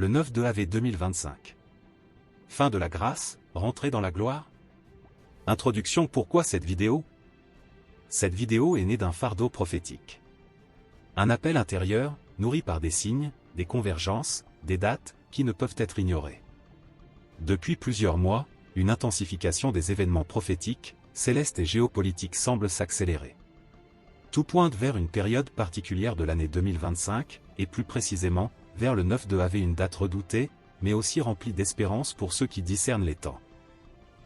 le 9 de Av 2025. Fin de la grâce, rentrée dans la gloire? Introduction. Pourquoi cette vidéo? Cette vidéo est née d'un fardeau prophétique. Un appel intérieur, nourri par des signes, des convergences, des dates, qui ne peuvent être ignorées. Depuis plusieurs mois, une intensification des événements prophétiques, célestes et géopolitiques semble s'accélérer. Tout pointe vers une période particulière de l'année 2025, et plus précisément, vers le 9 de Av, une date redoutée, mais aussi remplie d'espérance pour ceux qui discernent les temps.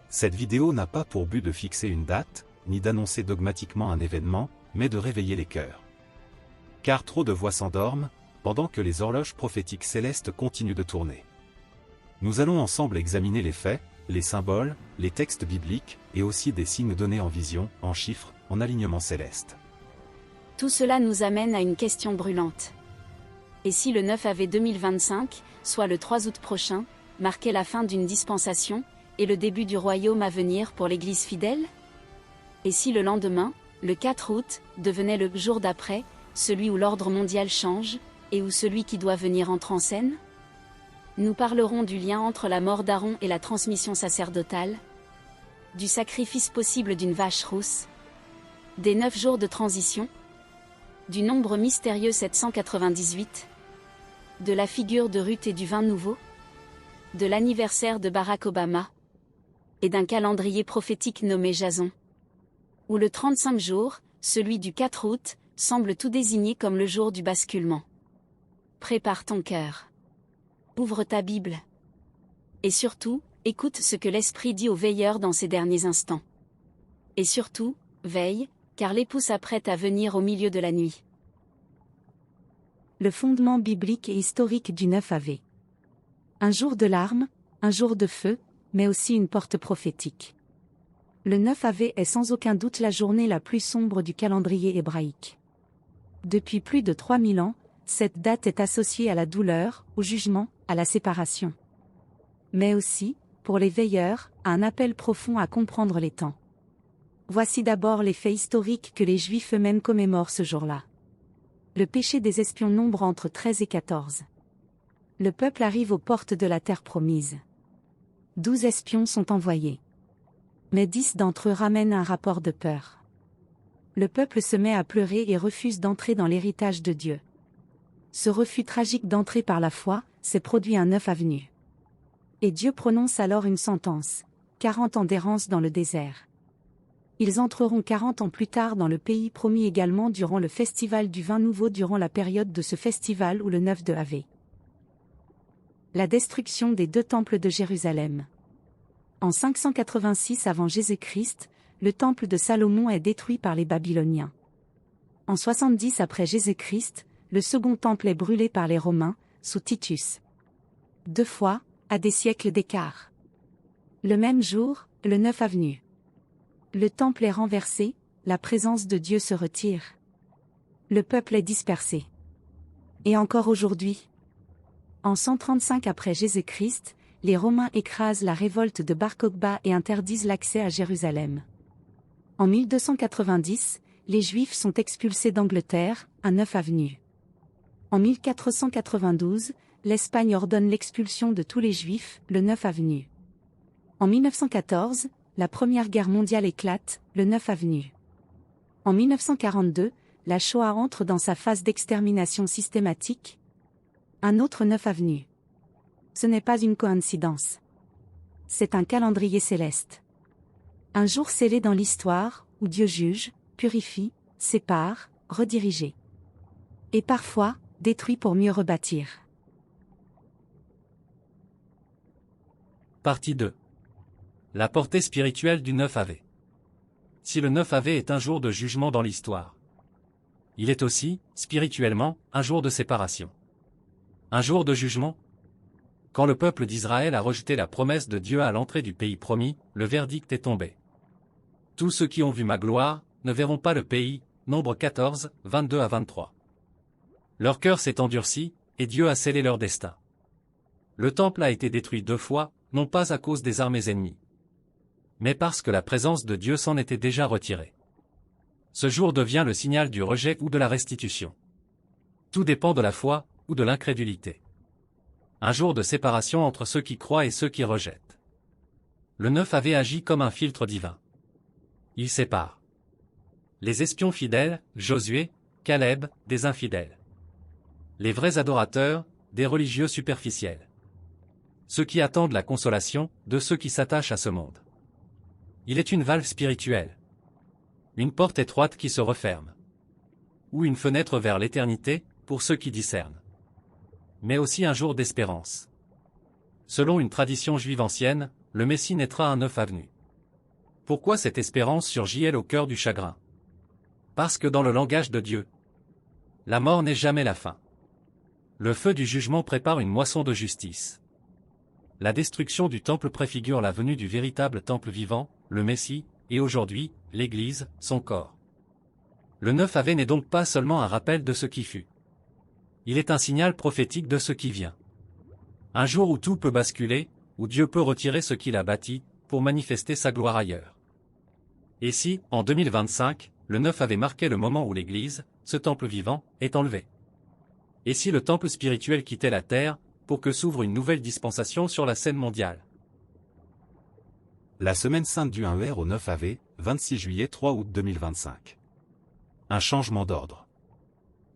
Cette vidéo n'a pas pour but de fixer une date, ni d'annoncer dogmatiquement un événement, mais de réveiller les cœurs. Car trop de voix s'endorment, pendant que les horloges prophétiques célestes continuent de tourner. Nous allons ensemble examiner les faits, les symboles, les textes bibliques, et aussi des signes donnés en vision, en chiffres, en alignement céleste. Tout cela nous amène à une question brûlante. Et si le 9 Av 2025, soit le 3 août prochain, marquait la fin d'une dispensation, et le début du royaume à venir pour l'Église fidèle? Et si le lendemain, le 4 août, devenait le jour d'après, celui où l'ordre mondial change, et où celui qui doit venir entre en scène? Nous parlerons du lien entre la mort d'Aaron et la transmission sacerdotale, du sacrifice possible d'une vache rousse, des 9 jours de transition, du nombre mystérieux 798, de la figure de Ruth et du vin nouveau, de l'anniversaire de Barack Obama, et d'un calendrier prophétique nommé Jason, où le 35 jours, celui du 4 août, semble tout désigner comme le jour du basculement. Prépare ton cœur. Ouvre ta Bible. Et surtout, écoute ce que l'Esprit dit aux veilleurs dans ces derniers instants. Et surtout, veille, car l'époux s'apprête à venir au milieu de la nuit. Le fondement biblique et historique du 9 Av. Un jour de larmes, un jour de feu, mais aussi une porte prophétique. Le 9 Av est sans aucun doute la journée la plus sombre du calendrier hébraïque. Depuis plus de 3000 ans, cette date est associée à la douleur, au jugement, à la séparation. Mais aussi, pour les veilleurs, à un appel profond à comprendre les temps. Voici d'abord les faits historiques que les Juifs eux-mêmes commémorent ce jour-là. Le péché des espions nombre entre 13 et 14. Le peuple arrive aux portes de la terre promise. 12 espions sont envoyés. Mais 10 d'entre eux ramènent un rapport de peur. Le peuple se met à pleurer et refuse d'entrer dans l'héritage de Dieu. Ce refus tragique d'entrer par la foi, s'est produit un 9 Av. Et Dieu prononce alors une sentence, 40 ans d'errance dans le désert. Ils entreront 40 ans plus tard dans le pays promis également durant le festival du vin nouveau durant la période de ce festival ou le 9 de Av. La destruction des 2 temples de Jérusalem. En 586 avant Jésus-Christ, le temple de Salomon est détruit par les Babyloniens. En 70 après Jésus-Christ, le second temple est brûlé par les Romains, sous Titus. 2 fois, à des siècles d'écart. Le même jour, le 9 Av. Le temple est renversé, la présence de Dieu se retire. Le peuple est dispersé. Et encore aujourd'hui. En 135 après Jésus-Christ, les Romains écrasent la révolte de Bar Kokhba et interdisent l'accès à Jérusalem. En 1290, les Juifs sont expulsés d'Angleterre, un 9 Av. En 1492, l'Espagne ordonne l'expulsion de tous les Juifs, le 9 Av. En 1914, la Première Guerre mondiale éclate, le 9 Av. En 1942, la Shoah entre dans sa phase d'extermination systématique. Un autre 9 Av. Ce n'est pas une coïncidence. C'est un calendrier céleste. Un jour scellé dans l'histoire, où Dieu juge, purifie, sépare, redirige. Et parfois, détruit pour mieux rebâtir. Partie 2. La portée spirituelle du 9 Av. Si le 9 Av est un jour de jugement dans l'histoire, il est aussi, spirituellement, un jour de séparation. Un jour de jugement. Quand le peuple d'Israël a rejeté la promesse de Dieu à l'entrée du pays promis, le verdict est tombé. Tous ceux qui ont vu ma gloire, ne verront pas le pays, Nombre 14, 22 à 23. Leur cœur s'est endurci, et Dieu a scellé leur destin. Le temple a été détruit 2 fois, non pas à cause des armées ennemies, mais parce que la présence de Dieu s'en était déjà retirée. Ce jour devient le signal du rejet ou de la restitution. Tout dépend de la foi, ou de l'incrédulité. Un jour de séparation entre ceux qui croient et ceux qui rejettent. Le 9 avait agi comme un filtre divin. Il sépare les espions fidèles, Josué, Caleb, des infidèles. Les vrais adorateurs, des religieux superficiels. Ceux qui attendent la consolation, de ceux qui s'attachent à ce monde. Il est une valve spirituelle. Une porte étroite qui se referme. Ou une fenêtre vers l'éternité, pour ceux qui discernent. Mais aussi un jour d'espérance. Selon une tradition juive ancienne, le Messie naîtra un 9 avenue. Pourquoi cette espérance surgit-elle au cœur du chagrin? Parce que dans le langage de Dieu, la mort n'est jamais la fin. Le feu du jugement prépare une moisson de justice. La destruction du temple préfigure la venue du véritable temple vivant, le Messie, et aujourd'hui, l'Église, son corps. Le 9 Ave n'est donc pas seulement un rappel de ce qui fut. Il est un signal prophétique de ce qui vient. Un jour où tout peut basculer, où Dieu peut retirer ce qu'il a bâti, pour manifester sa gloire ailleurs. Et si, en 2025, le 9 avait marqué le moment où l'Église, ce temple vivant, est enlevé? Et si le temple spirituel quittait la terre, pour que s'ouvre une nouvelle dispensation sur la scène mondiale? La semaine sainte du 1er au 9 Ave, 26 juillet 3 août 2025. Un changement d'ordre.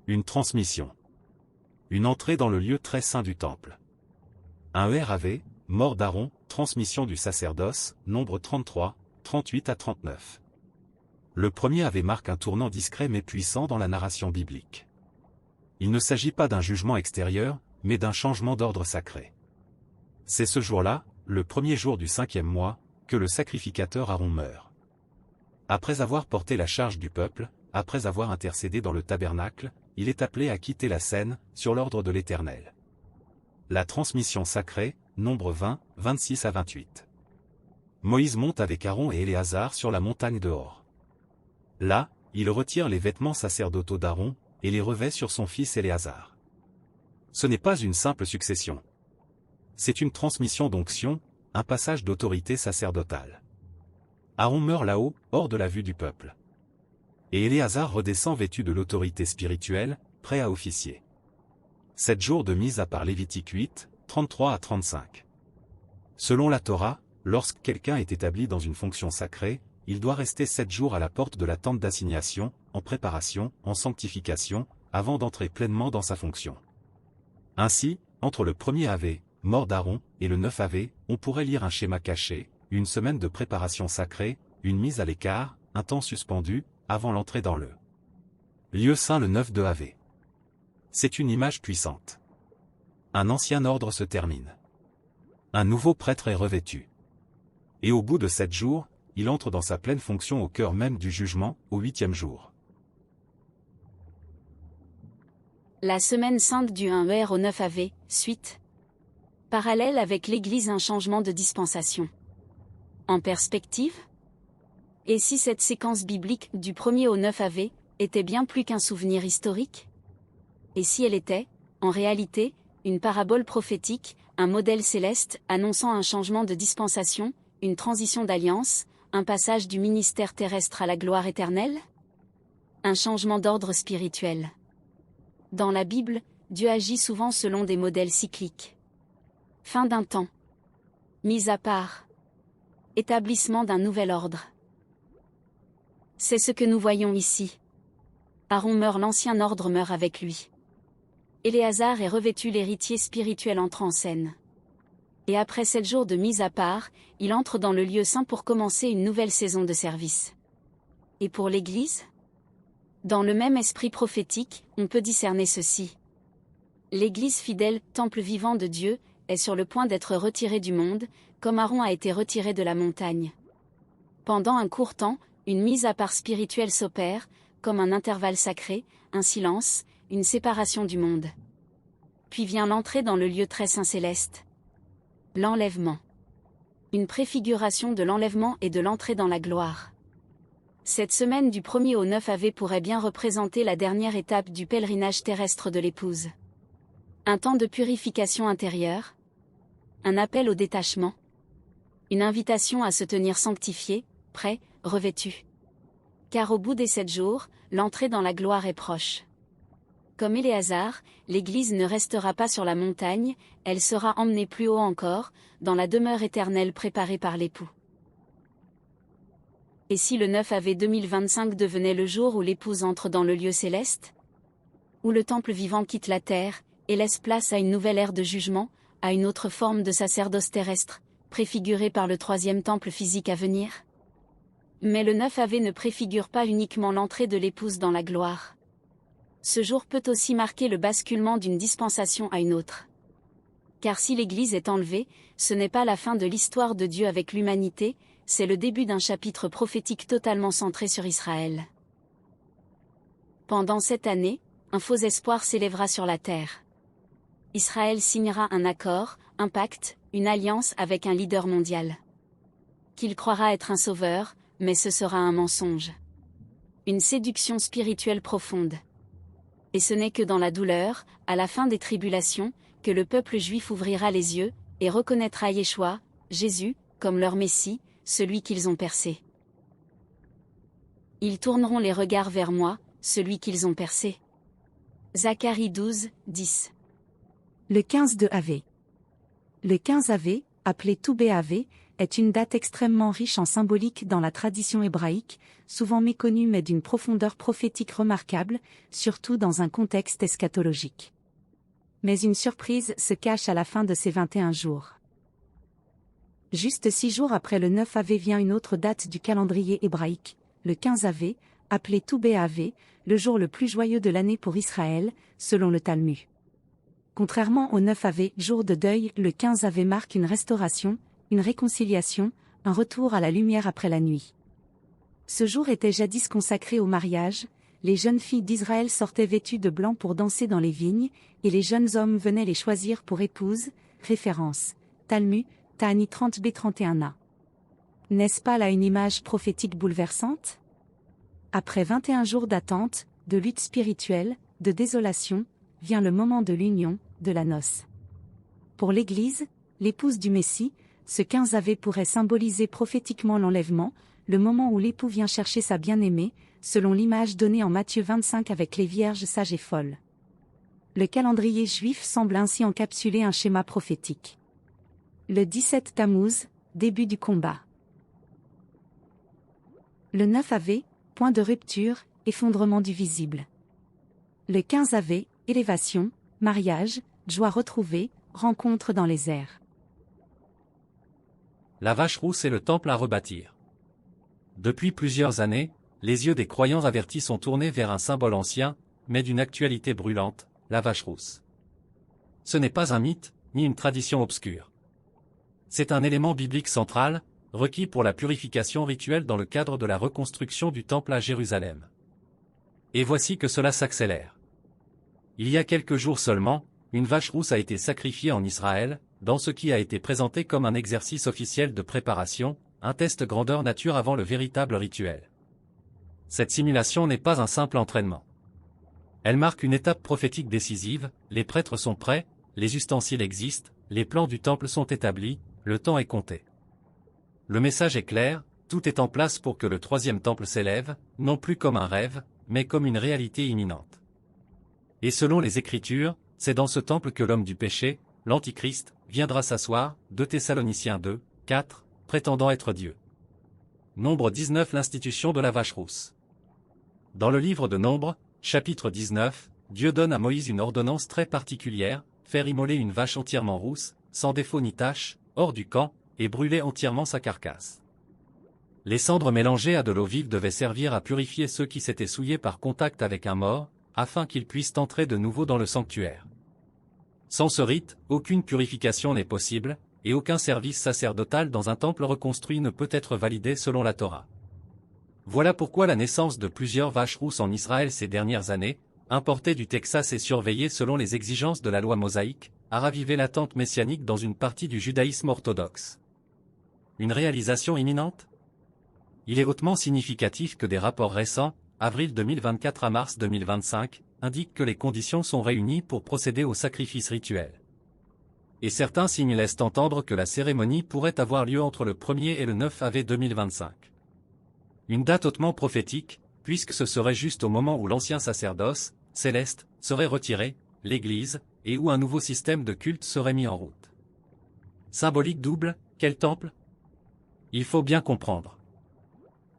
Une transmission. Une entrée dans le lieu très saint du temple. Un Ave, mort d'Aaron, transmission du sacerdoce, nombre 33, 38 à 39. Le premier Ave marque un tournant discret mais puissant dans la narration biblique. Il ne s'agit pas d'un jugement extérieur, mais d'un changement d'ordre sacré. C'est ce jour-là, le premier jour du 5e mois, que le sacrificateur Aaron meurt. Après avoir porté la charge du peuple, après avoir intercédé dans le tabernacle, il est appelé à quitter la scène, sur l'ordre de l'Éternel. La transmission sacrée, nombre 20, 26 à 28. Moïse monte avec Aaron et Éléazar sur la montagne de Hor. Là, il retire les vêtements sacerdotaux d'Aaron, et les revêt sur son fils Éléazar. Ce n'est pas une simple succession. C'est une transmission d'onction, un passage d'autorité sacerdotale. Aaron meurt là-haut, hors de la vue du peuple. Et Éléazar redescend vêtu de l'autorité spirituelle, prêt à officier. 7 jours de mise à part Lévitique 8, 33 à 35. Selon la Torah, lorsque quelqu'un est établi dans une fonction sacrée, il doit rester 7 jours à la porte de la tente d'assignation, en préparation, en sanctification, avant d'entrer pleinement dans sa fonction. Ainsi, entre le premier Ave, mort d'Aaron, et le 9 Ave, on pourrait lire un schéma caché, une semaine de préparation sacrée, une mise à l'écart, un temps suspendu, avant l'entrée dans le lieu saint le 9 de Ave. C'est une image puissante. Un ancien ordre se termine. Un nouveau prêtre est revêtu. Et au bout de 7 jours, il entre dans sa pleine fonction au cœur même du jugement, au 8e jour. La semaine sainte du 1er au 9 Ave, suite. Parallèle avec l'Église, un changement de dispensation. En perspective? Et si cette séquence biblique, du 1er au 9 Ave, était bien plus qu'un souvenir historique? Et si elle était, en réalité, une parabole prophétique, un modèle céleste, annonçant un changement de dispensation, une transition d'alliance, un passage du ministère terrestre à la gloire éternelle? Un changement d'ordre spirituel. Dans la Bible, Dieu agit souvent selon des modèles cycliques. Fin d'un temps. Mise à part. Établissement d'un nouvel ordre. C'est ce que nous voyons ici. Aaron meurt, l'ancien ordre meurt avec lui. Éléazar est revêtu, l'héritier spirituel entre en scène. Et après 7 jours de mise à part, il entre dans le lieu saint pour commencer une nouvelle saison de service. Et pour l'Église? Dans le même esprit prophétique, on peut discerner ceci. L'Église fidèle, temple vivant de Dieu, est sur le point d'être retirée du monde, comme Aaron a été retiré de la montagne. Pendant un court temps, une mise à part spirituelle s'opère, comme un intervalle sacré, un silence, une séparation du monde. Puis vient l'entrée dans le lieu très saint céleste. L'enlèvement. Une préfiguration de l'enlèvement et de l'entrée dans la gloire. Cette semaine du 1er au 9 Ave pourrait bien représenter la dernière étape du pèlerinage terrestre de l'épouse. Un temps de purification intérieure. Un appel au détachement. Une invitation à se tenir sanctifié, prêt, revêtu. Car au bout des 7 jours, l'entrée dans la gloire est proche. Comme Éléazar, l'Église ne restera pas sur la montagne, elle sera emmenée plus haut encore, dans la demeure éternelle préparée par l'époux. Et si le 9 Av 2025 devenait le jour où l'épouse entre dans le lieu céleste? Où le temple vivant quitte la terre, et laisse place à une nouvelle ère de jugement, à une autre forme de sacerdoce terrestre, préfigurée par le troisième temple physique à venir? Mais le 9 Av ne préfigure pas uniquement l'entrée de l'épouse dans la gloire. Ce jour peut aussi marquer le basculement d'une dispensation à une autre. Car si l'Église est enlevée, ce n'est pas la fin de l'histoire de Dieu avec l'humanité, c'est le début d'un chapitre prophétique totalement centré sur Israël. Pendant cette année, un faux espoir s'élèvera sur la terre. Israël signera un accord, un pacte, une alliance avec un leader mondial. Qu'il croira être un sauveur, mais ce sera un mensonge. Une séduction spirituelle profonde. Et ce n'est que dans la douleur, à la fin des tribulations, que le peuple juif ouvrira les yeux, et reconnaîtra Yeshua, Jésus, comme leur Messie, celui qu'ils ont percé. Ils tourneront les regards vers moi, celui qu'ils ont percé. Zacharie 12, 10. Le 15 de Av. Le 15 Av, appelé Toubé Av, est une date extrêmement riche en symbolique dans la tradition hébraïque, souvent méconnue mais d'une profondeur prophétique remarquable, surtout dans un contexte eschatologique. Mais une surprise se cache à la fin de ces 21 jours. Juste 6 jours après le 9 Av vient une autre date du calendrier hébraïque, le 15 Av, appelé Toubé Av, le jour le plus joyeux de l'année pour Israël, selon le Talmud. Contrairement au 9 Av, jour de deuil, le 15 Av marque une restauration, une réconciliation, un retour à la lumière après la nuit. Ce jour était jadis consacré au mariage, les jeunes filles d'Israël sortaient vêtues de blanc pour danser dans les vignes, et les jeunes hommes venaient les choisir pour épouses, référence, Talmud, Ta'ani 30b 31a. N'est-ce pas là une image prophétique bouleversante? Après 21 jours d'attente, de lutte spirituelle, de désolation, vient le moment de l'union, de la noce. Pour l'Église, l'épouse du Messie, ce 15 Av pourrait symboliser prophétiquement l'enlèvement, le moment où l'époux vient chercher sa bien-aimée, selon l'image donnée en Matthieu 25 avec les vierges sages et folles. Le calendrier juif semble ainsi encapsuler un schéma prophétique. Le 17 Tammuz, début du combat. Le 9 Av, point de rupture, effondrement du visible. Le 15 Av, élévation, mariage, joie retrouvée, rencontre dans les airs. La vache rousse et le temple à rebâtir. Depuis plusieurs années, les yeux des croyants avertis sont tournés vers un symbole ancien, mais d'une actualité brûlante, la vache rousse. Ce n'est pas un mythe, ni une tradition obscure. C'est un élément biblique central, requis pour la purification rituelle dans le cadre de la reconstruction du temple à Jérusalem. Et voici que cela s'accélère. Il y a quelques jours seulement, une vache rousse a été sacrifiée en Israël, dans ce qui a été présenté comme un exercice officiel de préparation, un test grandeur nature avant le véritable rituel. Cette simulation n'est pas un simple entraînement. Elle marque une étape prophétique décisive, les prêtres sont prêts, les ustensiles existent, les plans du temple sont établis, le temps est compté. Le message est clair, tout est en place pour que le troisième temple s'élève, non plus comme un rêve, mais comme une réalité imminente. Et selon les Écritures, c'est dans ce temple que l'homme du péché, l'Antichrist, viendra s'asseoir, 2 Thessaloniciens 2, 4, prétendant être Dieu. Nombre 19 L'institution de la vache rousse. Dans le livre de Nombre, chapitre 19, Dieu donne à Moïse une ordonnance très particulière, faire immoler une vache entièrement rousse, sans défaut ni tache, hors du camp, et brûler entièrement sa carcasse. Les cendres mélangées à de l'eau vive devaient servir à purifier ceux qui s'étaient souillés par contact avec un mort, afin qu'ils puissent entrer de nouveau dans le sanctuaire. Sans ce rite, aucune purification n'est possible, et aucun service sacerdotal dans un temple reconstruit ne peut être validé selon la Torah. Voilà pourquoi la naissance de plusieurs vaches rousses en Israël ces dernières années, importées du Texas et surveillées selon les exigences de la loi mosaïque, a ravivé l'attente messianique dans une partie du judaïsme orthodoxe. Une réalisation imminente? Il est hautement significatif que des rapports récents, avril 2024 à mars 2025, indiquent que les conditions sont réunies pour procéder au sacrifice rituel. Et certains signes laissent entendre que la cérémonie pourrait avoir lieu entre le 1er et le 9 Av 2025. Une date hautement prophétique, puisque ce serait juste au moment où l'ancien sacerdoce, céleste, serait retiré, l'Église, et où un nouveau système de culte serait mis en route. Symbolique double, quel temple? Il faut bien comprendre.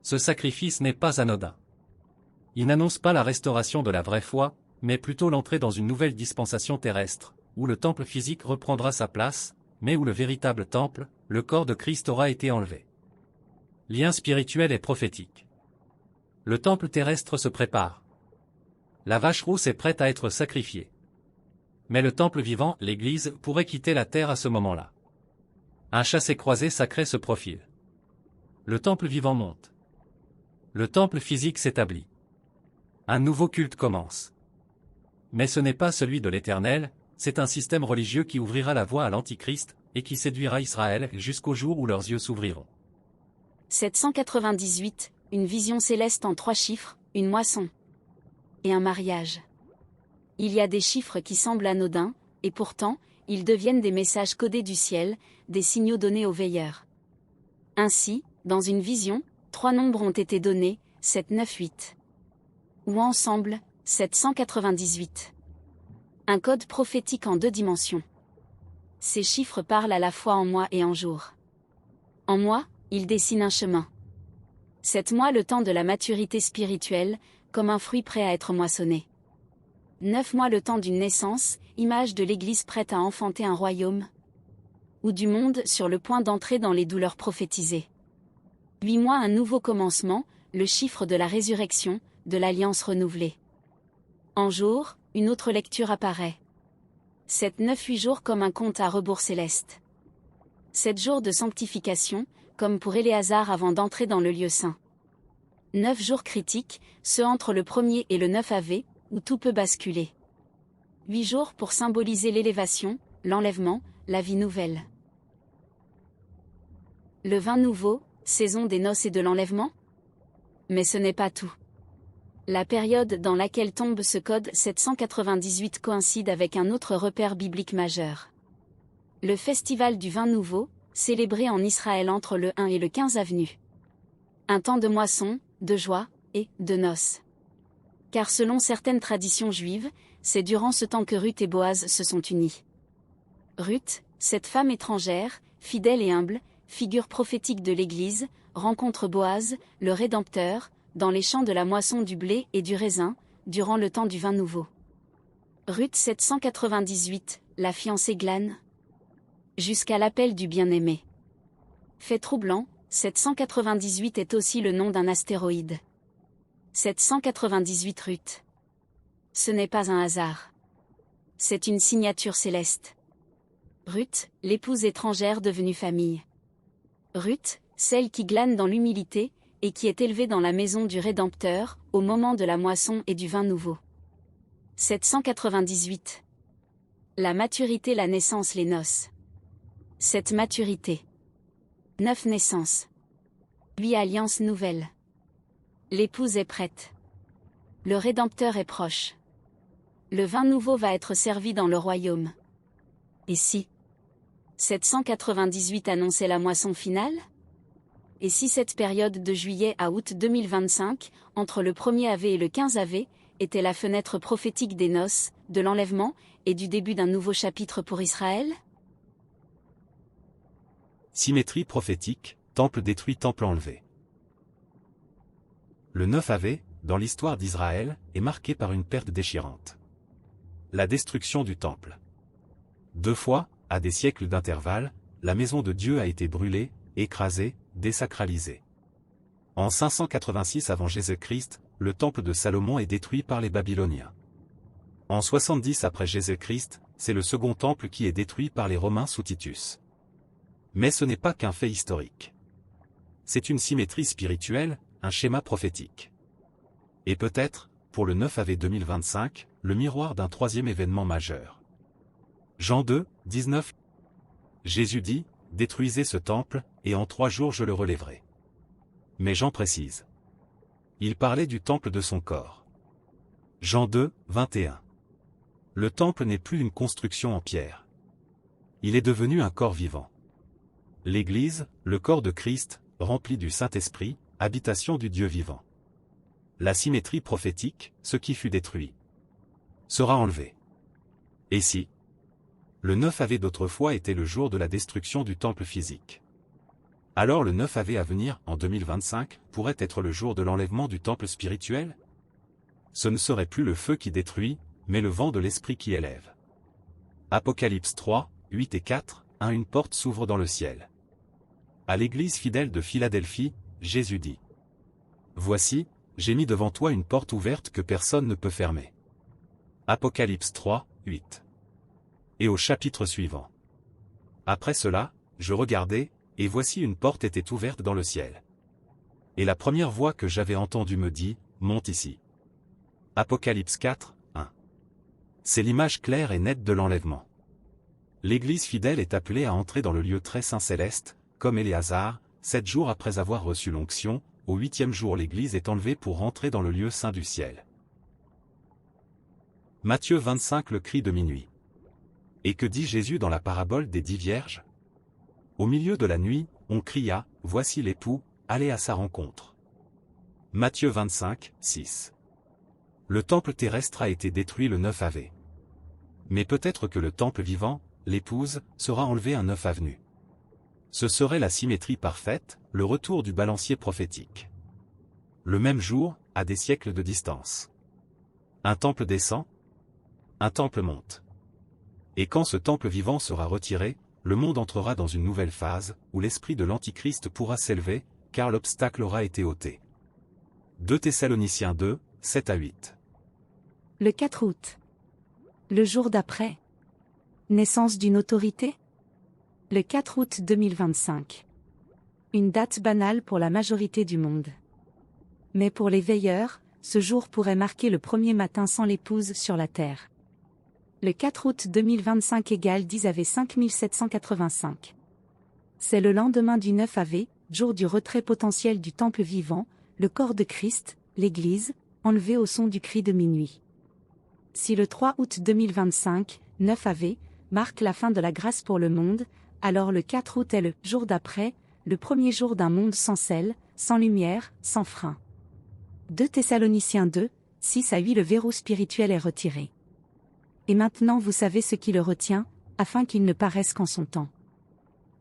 Ce sacrifice n'est pas anodin. Il n'annonce pas la restauration de la vraie foi, mais plutôt l'entrée dans une nouvelle dispensation terrestre, où le temple physique reprendra sa place, mais où le véritable temple, le corps de Christ aura été enlevé. Lien spirituel et prophétique. Le temple terrestre se prépare. La vache rousse est prête à être sacrifiée. Mais le temple vivant, l'Église, pourrait quitter la terre à ce moment-là. Un chassé-croisé sacré se profile. Le temple vivant monte. Le temple physique s'établit. Un nouveau culte commence. Mais ce n'est pas celui de l'Éternel, c'est un système religieux qui ouvrira la voie à l'Antichrist, et qui séduira Israël jusqu'au jour où leurs yeux s'ouvriront. 798, une vision céleste en 3 chiffres, une moisson. Et un mariage. Il y a des chiffres qui semblent anodins, et pourtant, ils deviennent des messages codés du ciel, des signaux donnés aux veilleurs. Ainsi, dans une vision, 3 nombres ont été donnés, 7, 9, 8. Ou ensemble, 798. Un code prophétique en 2 dimensions. Ces chiffres parlent à la fois en mois et en jours. En mois, ils dessinent un chemin. 7 mois le temps de la maturité spirituelle, comme un fruit prêt à être moissonné. 9 mois le temps d'une naissance, image de l'Église prête à enfanter un royaume. Ou du monde sur le point d'entrer dans les douleurs prophétisées. 8 mois un nouveau commencement, le chiffre de la résurrection, de l'alliance renouvelée. En jour, une autre lecture apparaît. 7, 9, 8 jours comme un compte à rebours céleste. 7 jours de sanctification, comme pour Éléazar avant d'entrer dans le lieu saint. 9 jours critiques, ceux entre le 1er et le 9 Ave, où tout peut basculer. 8 jours pour symboliser l'élévation, l'enlèvement, la vie nouvelle. Le vin nouveau, saison des noces et de l'enlèvement? Mais ce n'est pas tout. La période dans laquelle tombe ce code 798 coïncide avec un autre repère biblique majeur. Le festival du vin nouveau, célébré en Israël entre le 1 et le 15 Avenue. Un temps de moisson, de joie, et de noces. Car selon certaines traditions juives, c'est durant ce temps que Ruth et Boaz se sont unis. Ruth, cette femme étrangère, fidèle et humble, figure prophétique de l'Église, rencontre Boaz, le Rédempteur, dans les champs de la moisson du blé et du raisin, durant le temps du vin nouveau. Ruth 798, la fiancée glane. Jusqu'à l'appel du bien-aimé. Fait troublant, 798 est aussi le nom d'un astéroïde. 798 Ruth. Ce n'est pas un hasard. C'est une signature céleste. Ruth, l'épouse étrangère devenue famille. Ruth, celle qui glane dans l'humilité, et qui est élevée dans la maison du Rédempteur, au moment de la moisson et du vin nouveau. 798. La maturité, la naissance, les noces. Cette maturité. 9 naissances. 8 alliances nouvelles. L'épouse est prête. Le Rédempteur est proche. Le vin nouveau va être servi dans le royaume. Et si 798 annonçait la moisson finale? Et si cette période de juillet à août 2025, entre le 1er Ave et le 15 Ave, était la fenêtre prophétique des noces, de l'enlèvement, et du début d'un nouveau chapitre pour Israël? Symétrie prophétique, temple détruit, temple enlevé. Le 9 Ave, dans l'histoire d'Israël, est marqué par une perte déchirante. La destruction du temple. 2 fois, à des siècles d'intervalle, la maison de Dieu a été brûlée, écrasée, désacralisée. En 586 avant Jésus-Christ, le temple de Salomon est détruit par les Babyloniens. En 70 après Jésus-Christ, c'est le second temple qui est détruit par les Romains sous Titus. Mais ce n'est pas qu'un fait historique. C'est une symétrie spirituelle, un schéma prophétique. Et peut-être, pour le 9 Ave 2025, le miroir d'un troisième événement majeur. Jean 2, 19. Jésus dit, « Détruisez ce temple, et en 3 jours je le relèverai. » Mais Jean précise. Il parlait du temple de son corps. Jean 2, 21. Le temple n'est plus une construction en pierre. Il est devenu un corps vivant. L'Église, le corps de Christ, rempli du Saint-Esprit, habitation du Dieu vivant. La symétrie prophétique, ce qui fut détruit. sera enlevé. Et si le 9 Av d'autrefois était le jour de la destruction du temple physique, alors le 9 Av à venir, en 2025, pourrait être le jour de l'enlèvement du temple spirituel? Ce ne serait plus le feu qui détruit, mais le vent de l'esprit qui élève. Apocalypse 3, 8 et 4, 1 Une porte s'ouvre dans le ciel. À l'église fidèle de Philadelphie, Jésus dit: Voici, j'ai mis devant toi une porte ouverte que personne ne peut fermer. Apocalypse 3, 8. Et au chapitre suivant. Après cela, je regardai, et voici une porte était ouverte dans le ciel. Et la première voix que j'avais entendue me dit: Monte ici. Apocalypse 4, 1. C'est l'image claire et nette de l'enlèvement. L'Église fidèle est appelée à entrer dans le lieu très saint céleste, comme Éléazar, 7 jours après avoir reçu l'onction, au 8e jour l'Église est enlevée pour rentrer dans le lieu saint du ciel. Matthieu 25 Le cri de minuit. Et que dit Jésus dans la parabole des 10 vierges? Au milieu de la nuit, on cria: Voici l'époux, allez à sa rencontre. Matthieu 25, 6. Le temple terrestre a été détruit le 9 Av. Mais peut-être que le temple vivant, l'épouse, sera enlevé un 9 Av. Ce serait la symétrie parfaite, le retour du balancier prophétique. Le même jour, à des siècles de distance. Un temple descend, un temple monte. Et quand ce temple vivant sera retiré, le monde entrera dans une nouvelle phase, où l'esprit de l'Antichrist pourra s'élever, car l'obstacle aura été ôté. 2 Thessaloniciens 2, 7 à 8. Le 4 août. Le jour d'après. Naissance d'une autorité? Le 4 août 2025. Une date banale pour la majorité du monde. Mais pour les veilleurs, ce jour pourrait marquer le premier matin sans l'épouse sur la terre. Le 4 août 2025 égale 10 Av 5785. C'est le lendemain du 9 Av, jour du retrait potentiel du temple vivant, le corps de Christ, l'Église, enlevé au son du cri de minuit. Si le 3 août 2025, 9 Av, marque la fin de la grâce pour le monde, alors le 4 août est le jour d'après, le premier jour d'un monde sans sel, sans lumière, sans frein. 2 Thessaloniciens 2, 6 à 8 Le verrou spirituel est retiré. Et maintenant vous savez ce qui le retient, afin qu'il ne paraisse qu'en son temps.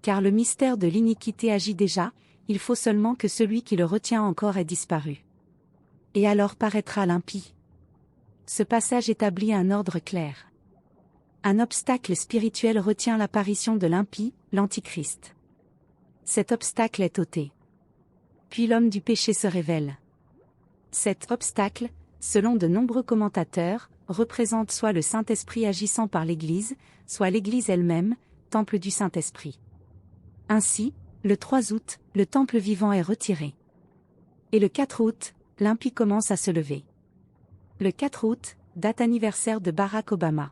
Car le mystère de l'iniquité agit déjà, il faut seulement que celui qui le retient encore ait disparu. Et alors paraîtra l'impie. Ce passage établit un ordre clair. Un obstacle spirituel retient l'apparition de l'impie, l'Antichrist. Cet obstacle est ôté. Puis l'homme du péché se révèle. Cet obstacle, selon de nombreux commentateurs, représente soit le Saint-Esprit agissant par l'Église, soit l'Église elle-même, temple du Saint-Esprit. Ainsi, le 3 août, le temple vivant est retiré. Et le 4 août, l'impie commence à se lever. Le 4 août, date anniversaire de Barack Obama.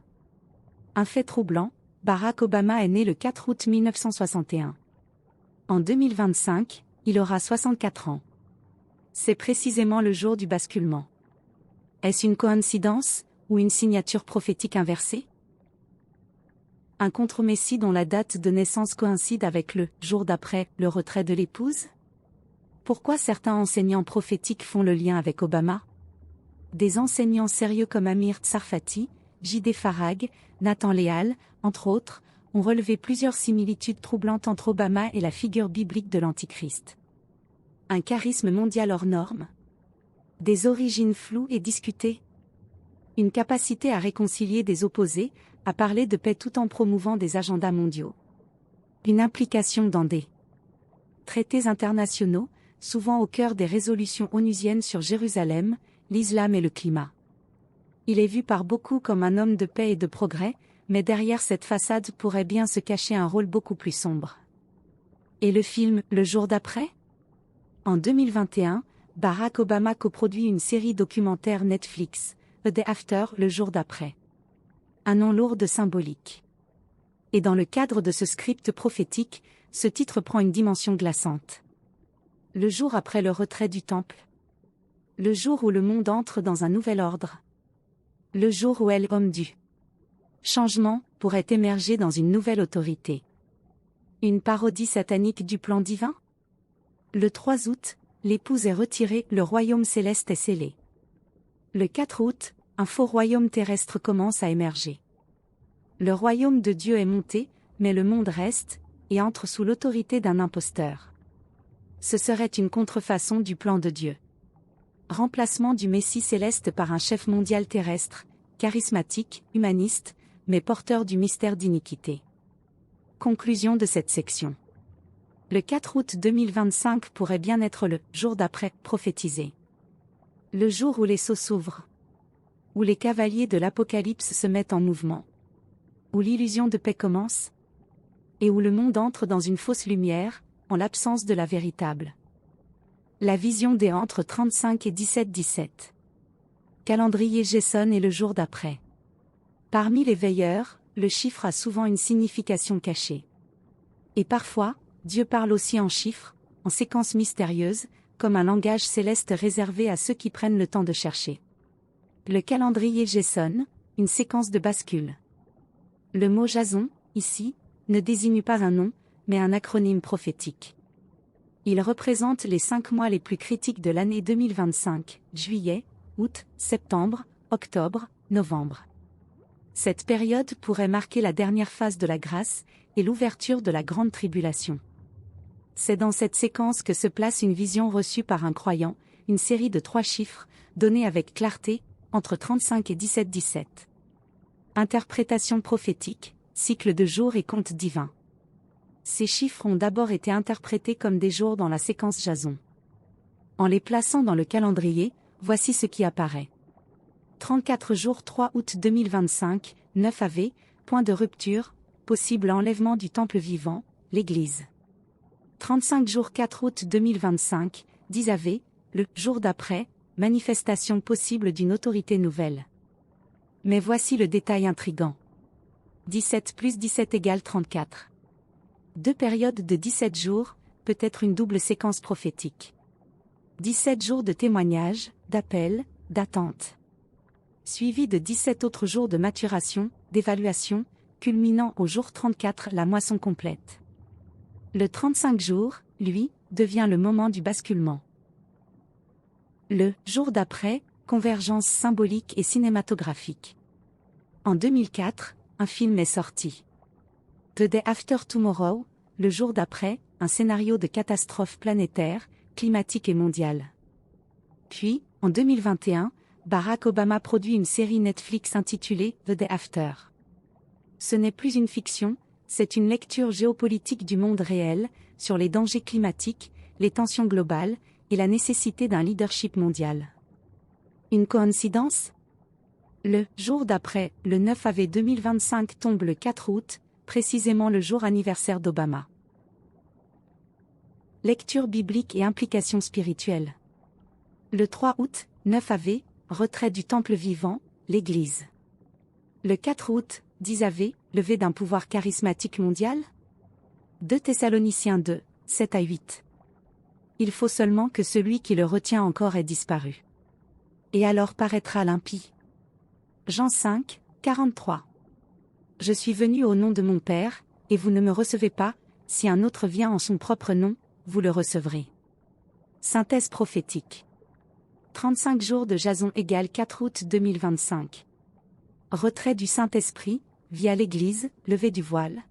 Un fait troublant, Barack Obama est né le 4 août 1961. En 2025, il aura 64 ans. C'est précisément le jour du basculement. Est-ce une coïncidence, ou une signature prophétique inversée? Un contre-messie dont la date de naissance coïncide avec le jour d'après le retrait de l'épouse? Pourquoi certains enseignants prophétiques font le lien avec Obama? Des enseignants sérieux comme Amir Tsarfati, J.D. Farag, Nathan Leal, entre autres, ont relevé plusieurs similitudes troublantes entre Obama et la figure biblique de l'Antichrist. Un charisme mondial hors norme? Des origines floues et discutées? Une capacité à réconcilier des opposés, à parler de paix tout en promouvant des agendas mondiaux? Une implication dans des traités internationaux, souvent au cœur des résolutions onusiennes sur Jérusalem, l'islam et le climat. Il est vu par beaucoup comme un homme de paix et de progrès, mais derrière cette façade pourrait bien se cacher un rôle beaucoup plus sombre. Et le film « Le jour d'après » ? En 2021, Barack Obama coproduit une série documentaire Netflix, A Day After, le jour d'après. Un nom lourd de symbolique. Et dans le cadre de ce script prophétique, ce titre prend une dimension glaçante. Le jour après le retrait du temple. Le jour où le monde entre dans un nouvel ordre. Le jour où l'homme du changement pourrait émerger dans une nouvelle autorité. Une parodie satanique du plan divin? Le 3 août, l'épouse est retirée, le royaume céleste est scellé. Le 4 août, un faux royaume terrestre commence à émerger. Le royaume de Dieu est monté, mais le monde reste, et entre sous l'autorité d'un imposteur. Ce serait une contrefaçon du plan de Dieu. Remplacement du Messie céleste par un chef mondial terrestre, charismatique, humaniste, mais porteur du mystère d'iniquité. Conclusion de cette section. Le 4 août 2025 pourrait bien être le « jour d'après » prophétisé. Le jour où les sceaux s'ouvrent. Où les cavaliers de l'Apocalypse se mettent en mouvement. Où l'illusion de paix commence. Et où le monde entre dans une fausse lumière, en l'absence de la véritable. La vision des entre 35 et 17-17. Calendrier Jason et le jour d'après. Parmi les veilleurs, le chiffre a souvent une signification cachée. Et parfois, Dieu parle aussi en chiffres, en séquences mystérieuses, comme un langage céleste réservé à ceux qui prennent le temps de chercher. Le calendrier Jason, une séquence de bascule. Le mot Jason, ici, ne désigne pas un nom, mais un acronyme prophétique. Il représente les 5 mois les plus critiques de l'année 2025, juillet, août, septembre, octobre, novembre. Cette période pourrait marquer la dernière phase de la grâce et l'ouverture de la grande tribulation. C'est dans cette séquence que se place une vision reçue par un croyant, une série de 3 chiffres, donnés avec clarté, entre 35 et 17-17. Interprétation prophétique, cycle de jours et contes divins. Ces chiffres ont d'abord été interprétés comme des jours dans la séquence Jason. En les plaçant dans le calendrier, voici ce qui apparaît. 34 jours 3 août 2025, 9 AV, point de rupture, possible enlèvement du temple vivant, l'Église. 35 jours 4 août 2025, 10 AV, le jour d'après, manifestation possible d'une autorité nouvelle. Mais voici le détail intrigant. 17 plus 17 égale 34. 2 périodes de 17 jours, peut-être une double séquence prophétique. 17 jours de témoignage, d'appel, d'attente. Suivi de 17 autres jours de maturation, d'évaluation, culminant au jour 34 la moisson complète. Le 35 jours, lui, devient le moment du basculement. Le jour d'après, convergence symbolique et cinématographique. En 2004, un film est sorti. The Day After Tomorrow, le jour d'après, un scénario de catastrophe planétaire, climatique et mondiale. Puis, en 2021, Barack Obama produit une série Netflix intitulée The Day After. Ce n'est plus une fiction, c'est une lecture géopolitique du monde réel, sur les dangers climatiques, les tensions globales, et la nécessité d'un leadership mondial. Une coïncidence ? Le jour d'après, le 9 AV 2025 tombe le 4 août, précisément le jour anniversaire d'Obama. Lecture biblique et implications spirituelles. Le 3 août, 9 AV, retrait du temple vivant, l'Église. Le 4 août, 10 AV, levée d'un pouvoir charismatique mondial. 2 Thessaloniciens 2, 7 à 8. Il faut seulement que celui qui le retient encore ait disparu. Et alors paraîtra l'impie. Jean 5, 43. Je suis venu au nom de mon Père, et vous ne me recevez pas, si un autre vient en son propre nom, vous le recevrez. Synthèse prophétique. 35 jours de Jason égale 4 août 2025. Retrait du Saint-Esprit, via l'Église, levée du voile.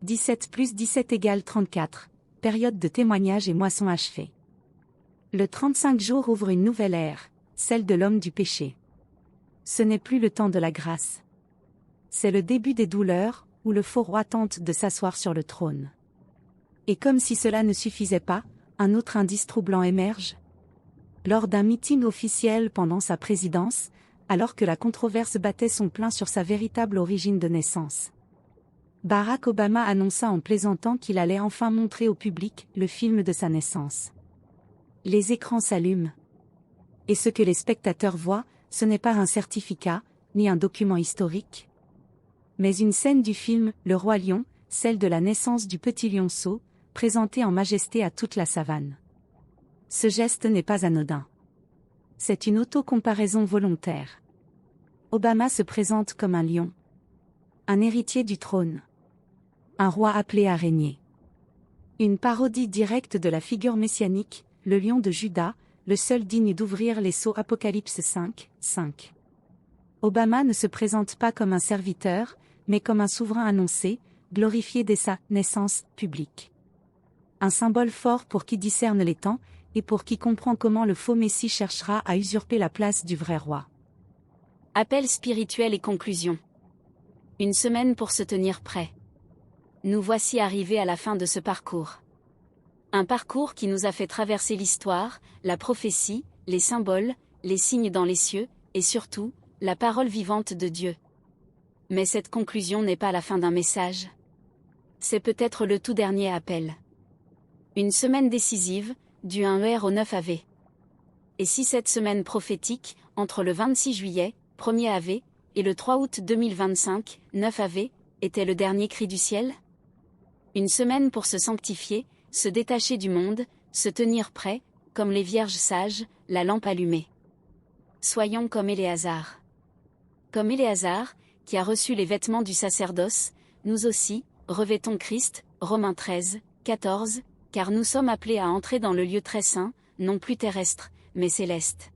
17 plus 17 égale 34. Période de témoignage et moisson achevée. Le 35 jours ouvre une nouvelle ère, celle de l'homme du péché. Ce n'est plus le temps de la grâce. C'est le début des douleurs, où le faux roi tente de s'asseoir sur le trône. Et comme si cela ne suffisait pas, un autre indice troublant émerge. Lors d'un meeting officiel pendant sa présidence, alors que la controverse battait son plein sur sa véritable origine de naissance. Barack Obama annonça en plaisantant qu'il allait enfin montrer au public le film de sa naissance. Les écrans s'allument. Et ce que les spectateurs voient, ce n'est pas un certificat, ni un document historique. Mais une scène du film « Le Roi Lion », celle de la naissance du petit lionceau, présentée en majesté à toute la savane. Ce geste n'est pas anodin. C'est une auto-comparaison volontaire. Obama se présente comme un lion. Un héritier du trône. Un roi appelé à régner. Une parodie directe de la figure messianique, le lion de Juda, le seul digne d'ouvrir les sceaux Apocalypse 5, 5. Obama ne se présente pas comme un serviteur, mais comme un souverain annoncé, glorifié dès sa naissance publique. Un symbole fort pour qui discerne les temps, et pour qui comprend comment le faux Messie cherchera à usurper la place du vrai roi. Appel spirituel et conclusion. Une semaine pour se tenir prêt. Nous voici arrivés à la fin de ce parcours. Un parcours qui nous a fait traverser l'histoire, la prophétie, les symboles, les signes dans les cieux, et surtout, la parole vivante de Dieu. Mais cette conclusion n'est pas la fin d'un message. C'est peut-être le tout dernier appel. Une semaine décisive, du 1er au 9 AV. Et si cette semaine prophétique, entre le 26 juillet, 1er AV, et le 3 août 2025, 9 AV, était le dernier cri du ciel? Une semaine pour se sanctifier, se détacher du monde, se tenir prêt, comme les vierges sages, la lampe allumée. Soyons comme Éléazar. Comme Éléazar, qui a reçu les vêtements du sacerdoce, nous aussi, revêtons Christ, Romains 13, 14, car nous sommes appelés à entrer dans le lieu très saint, non plus terrestre, mais céleste.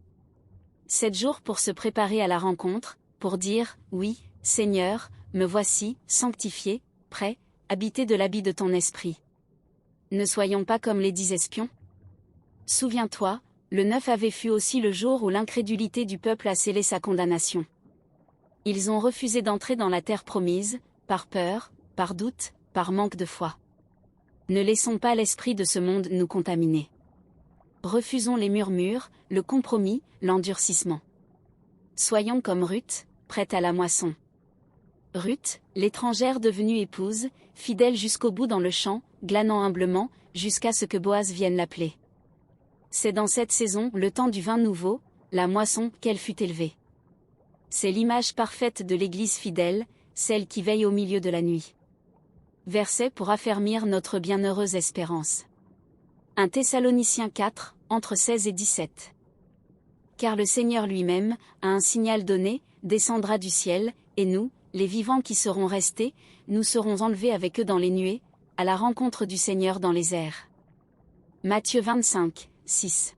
7 jours pour se préparer à la rencontre, pour dire, oui, Seigneur, me voici, sanctifié, prêt, habité de l'habit de ton esprit. Ne soyons pas comme les 10 espions. Souviens-toi, le 9 AV fut aussi le jour où l'incrédulité du peuple a scellé sa condamnation. Ils ont refusé d'entrer dans la terre promise, par peur, par doute, par manque de foi. Ne laissons pas l'esprit de ce monde nous contaminer. Refusons les murmures, le compromis, l'endurcissement. Soyons comme Ruth, prête à la moisson. Ruth, l'étrangère devenue épouse, fidèle jusqu'au bout dans le champ, glanant humblement, jusqu'à ce que Boaz vienne l'appeler. C'est dans cette saison, le temps du vin nouveau, la moisson, qu'elle fut élevée. C'est l'image parfaite de l'Église fidèle, celle qui veille au milieu de la nuit. Verset pour affermir notre bienheureuse espérance. 1 Thessaloniciens 4, entre 16 et 17. Car le Seigneur lui-même, a un signal donné, descendra du ciel, et nous, les vivants qui seront restés, nous serons enlevés avec eux dans les nuées, à la rencontre du Seigneur dans les airs. Matthieu 25, 6.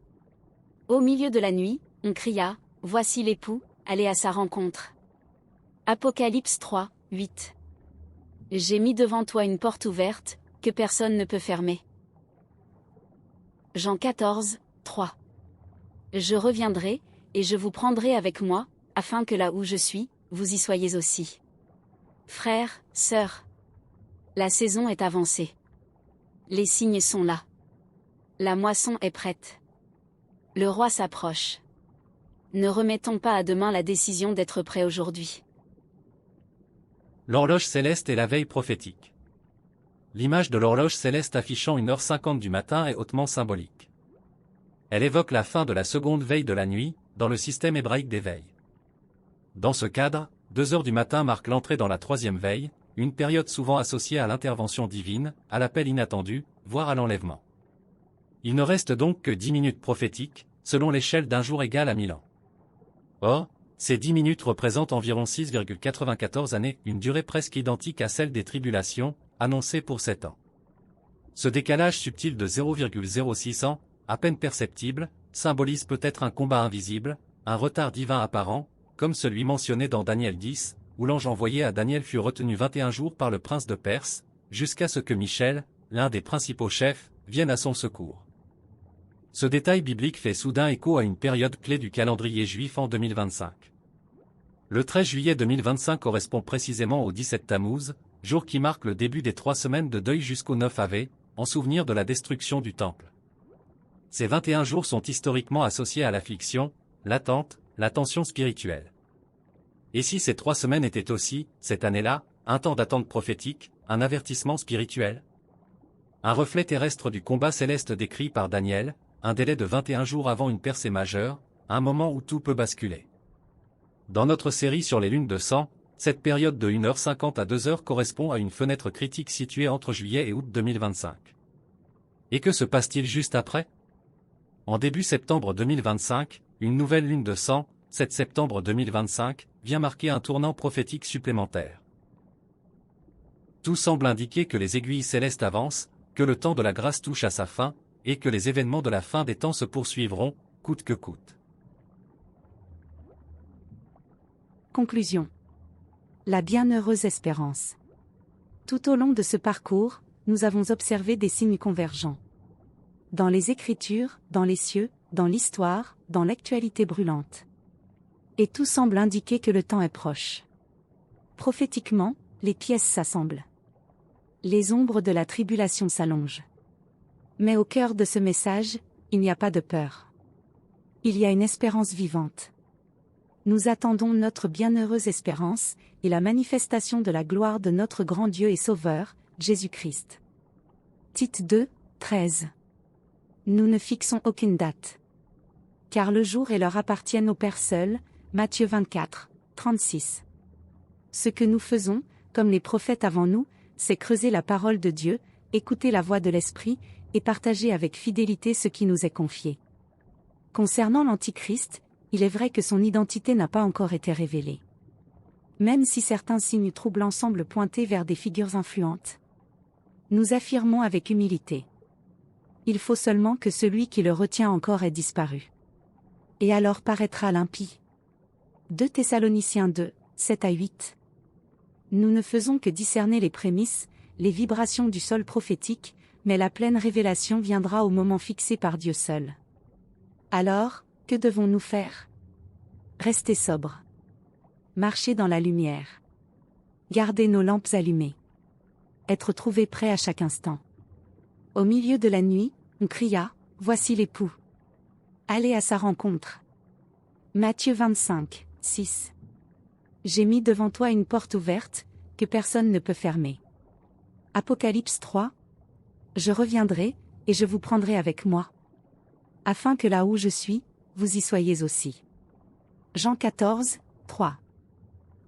Au milieu de la nuit, on cria, voici l'époux, allez à sa rencontre. Apocalypse 3, 8. J'ai mis devant toi une porte ouverte, que personne ne peut fermer. Jean 14, 3. Je reviendrai, et je vous prendrai avec moi, afin que là où je suis, vous y soyez aussi. Frères, sœurs, la saison est avancée. Les signes sont là. La moisson est prête. Le roi s'approche. Ne remettons pas à demain la décision d'être prêt aujourd'hui. L'horloge céleste et la veille prophétique. L'image de l'horloge céleste affichant 1h50 du matin est hautement symbolique. Elle évoque la fin de la seconde veille de la nuit, dans le système hébraïque des veilles. Dans ce cadre, 2h du matin marque l'entrée dans la troisième veille, une période souvent associée à l'intervention divine, à l'appel inattendu, voire à l'enlèvement. Il ne reste donc que 10 minutes prophétiques, selon l'échelle d'un jour égal à 1000 ans. Or, ces 10 minutes représentent environ 6,94 années, une durée presque identique à celle des tribulations, annoncées pour 7 ans. Ce décalage subtil de 0,06 ans, à peine perceptible, symbolise peut-être un combat invisible, un retard divin apparent, comme celui mentionné dans Daniel 10, où l'ange envoyé à Daniel fut retenu 21 jours par le prince de Perse, jusqu'à ce que Michel, l'un des principaux chefs, vienne à son secours. Ce détail biblique fait soudain écho à une période clé du calendrier juif en 2025. Le 13 juillet 2025 correspond précisément au 17 Tammuz, jour qui marque le début des 3 semaines de deuil jusqu'au 9 AV, en souvenir de la destruction du temple. Ces 21 jours sont historiquement associés à l'affliction, l'attente, la tension spirituelle. Et si ces 3 semaines étaient aussi, cette année-là, un temps d'attente prophétique, un avertissement spirituel? Un reflet terrestre du combat céleste décrit par Daniel, un délai de 21 jours avant une percée majeure, un moment où tout peut basculer. Dans notre série sur les lunes de sang, cette période de 1h50 à 2h correspond à une fenêtre critique située entre juillet et août 2025. Et que se passe-t-il juste après? En début septembre 2025, une nouvelle lune de sang, 7 septembre 2025, vient marquer un tournant prophétique supplémentaire. Tout semble indiquer que les aiguilles célestes avancent, que le temps de la grâce touche à sa fin, et que les événements de la fin des temps se poursuivront, coûte que coûte. Conclusion. La bienheureuse espérance. Tout au long de ce parcours, nous avons observé des signes convergents. Dans les Écritures, dans les cieux, dans l'histoire, dans l'actualité brûlante. Et tout semble indiquer que le temps est proche. Prophétiquement, les pièces s'assemblent. Les ombres de la tribulation s'allongent. Mais au cœur de ce message, il n'y a pas de peur. Il y a une espérance vivante. Nous attendons notre bienheureuse espérance, et la manifestation de la gloire de notre grand Dieu et Sauveur, Jésus-Christ. Tite 2, 13. Nous ne fixons aucune date. Car le jour et l'heure appartiennent au Père seul, Matthieu 24, 36. Ce que nous faisons, comme les prophètes avant nous, c'est creuser la parole de Dieu, écouter la voix de l'Esprit, et partager avec fidélité ce qui nous est confié. Concernant l'Antichrist, il est vrai que son identité n'a pas encore été révélée. Même si certains signes troublants semblent pointer vers des figures influentes. Nous affirmons avec humilité. Il faut seulement que celui qui le retient encore ait disparu. Et alors paraîtra l'impie. 2 Thessaloniciens 2, 7 à 8. Nous ne faisons que discerner les prémices, les vibrations du sol prophétique, mais la pleine révélation viendra au moment fixé par Dieu seul. Alors, que devons-nous faire? Rester sobres. Marcher dans la lumière. Garder nos lampes allumées. Être trouvés prêts à chaque instant. Au milieu de la nuit, on cria, « Voici l'époux. » Allez à sa rencontre. Matthieu 25, 6. J'ai mis devant toi une porte ouverte, que personne ne peut fermer. Apocalypse 3. Je reviendrai, et je vous prendrai avec moi. Afin que là où je suis, vous y soyez aussi. Jean 14, 3.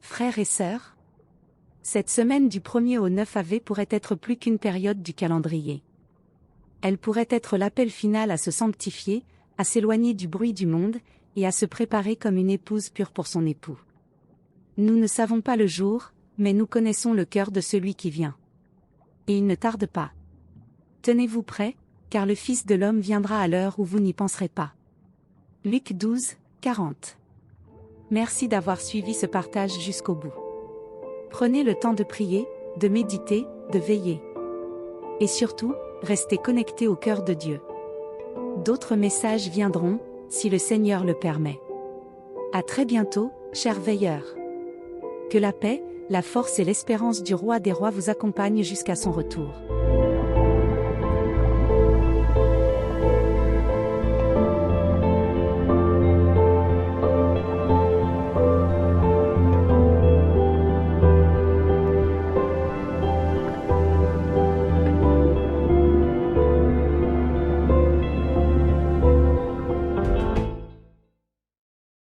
Frères et sœurs, cette semaine du 1er au 9 AV pourrait être plus qu'une période du calendrier. Elle pourrait être l'appel final à se sanctifier, à s'éloigner du bruit du monde, et à se préparer comme une épouse pure pour son époux. Nous ne savons pas le jour, mais nous connaissons le cœur de celui qui vient. Et il ne tarde pas. Tenez-vous prêts, car le Fils de l'homme viendra à l'heure où vous n'y penserez pas. Luc 12, 40. Merci d'avoir suivi ce partage jusqu'au bout. Prenez le temps de prier, de méditer, de veiller. Et surtout, restez connectés au cœur de Dieu. D'autres messages viendront, si le Seigneur le permet. À très bientôt, chers veilleurs. Que la paix, la force et l'espérance du Roi des Rois vous accompagnent jusqu'à son retour.